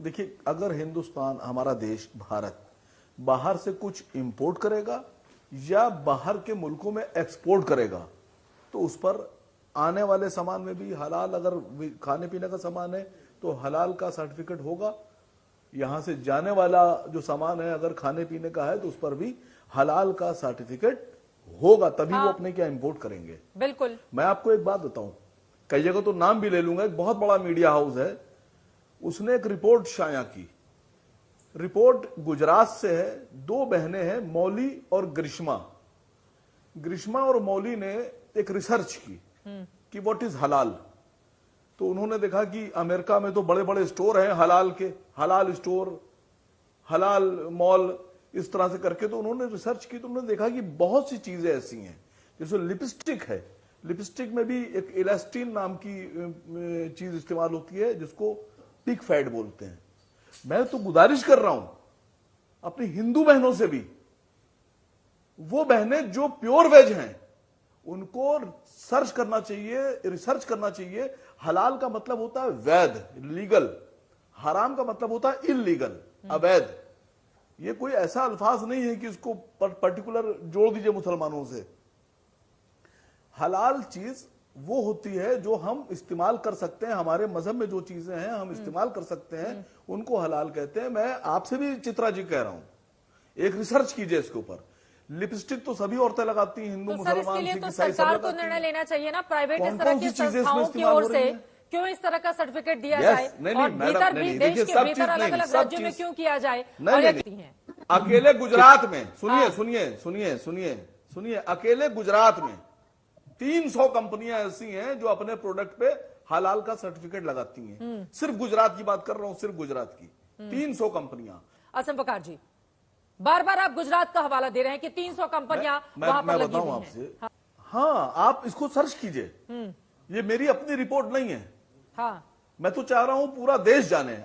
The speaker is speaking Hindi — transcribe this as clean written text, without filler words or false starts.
देखिए, अगर हिंदुस्तान, हमारा देश भारत, बाहर से कुछ इंपोर्ट करेगा या बाहर के मुल्कों में एक्सपोर्ट करेगा, तो उस पर आने वाले सामान में भी हलाल, अगर खाने पीने का सामान है तो हलाल का सर्टिफिकेट होगा। यहां से जाने वाला जो सामान है अगर खाने पीने का है तो उस पर भी हलाल का सर्टिफिकेट होगा, तभी वो अपने क्या इंपोर्ट करेंगे। बिल्कुल। मैं आपको एक बात बताऊं, कई जगह तो नाम भी ले लूंगा, एक बहुत बड़ा मीडिया हाउस है, उसने एक रिपोर्ट शाया की। रिपोर्ट गुजरात से है, दो बहनें हैं, मौली और ग्रीष्मा। ग्रीष्मा और मौली ने एक रिसर्च की कि व्हाट इज हलाल। तो उन्होंने देखा कि अमेरिका में तो बड़े बड़े स्टोर हैं हलाल के, हलाल स्टोर, हलाल मॉल, इस तरह से करके। तो उन्होंने रिसर्च की तो उन्होंने देखा कि बहुत सी चीजें ऐसी हैं, जैसे लिपस्टिक है, लिपस्टिक में भी एक इलास्टिन नाम की चीज इस्तेमाल होती है जिसको पिग फैट बोलते हैं। मैं तो गुजारिश कर रहा हूं अपनी हिंदू बहनों से भी, वो बहनें जो प्योर वेज हैं उनको सर्च करना चाहिए, रिसर्च करना चाहिए। हलाल का मतलब होता है वैध, लीगल, हराम का मतलब होता है इलीगल, अवैध। ये कोई ऐसा अल्फाज नहीं है कि इसको पर्टिकुलर जोड़ दीजिए मुसलमानों से। हलाल चीज वो होती है जो हम इस्तेमाल कर सकते हैं, हमारे मजहब में जो चीजें हैं हम इस्तेमाल कर सकते हैं, उनको हलाल कहते हैं। मैं आपसे भी चित्रा जी कह रहा हूं, एक रिसर्च कीजिए इसके ऊपर। लिपस्टिक तो सभी औरतें लगाती हैं, हिंदू, तो सर, इसके मुसलमान, लिए सिख, तो ईसाई सब सरकार को लगाती निर्णय हैं। लेना चाहिए ना, प्राइवेट इस तरह कौन-कौन की सी चीजें इसमें संस्थाओं की इस्तेमाल ओर हो से रही हैं? क्यों इस तरह का सर्टिफिकेट दिया Yes, जाए, नहीं, और मैडम, भीतर नहीं, भी देखिए, देश के सब भीतर चीज अलग नहीं, अलग सब राज्यों में चीज- क्यों किया जाए। नहीं, और नहीं, ये नहीं। हैं। अकेले गुजरात में, सुनिए हाँ। सुनिए सुनिए सुनिए सुनिए, अकेले गुजरात में 300 कंपनियां ऐसी हैं जो अपने प्रोडक्ट पे हलाल का सर्टिफिकेट लगाती हैं। सिर्फ गुजरात की बात कर रहा हूं, सिर्फ गुजरात की 300 कंपनियां। असम बकार जी, बार बार आप गुजरात का हवाला दे रहे हैं कि 300 कंपनियां वहां पर मैं लगी बताऊं हुई आपसे, हैं। हाँ, आप इसको सर्च कीजिए, ये मेरी अपनी रिपोर्ट नहीं है। हाँ। मैं तो चाह रहा हूं पूरा देश जाने।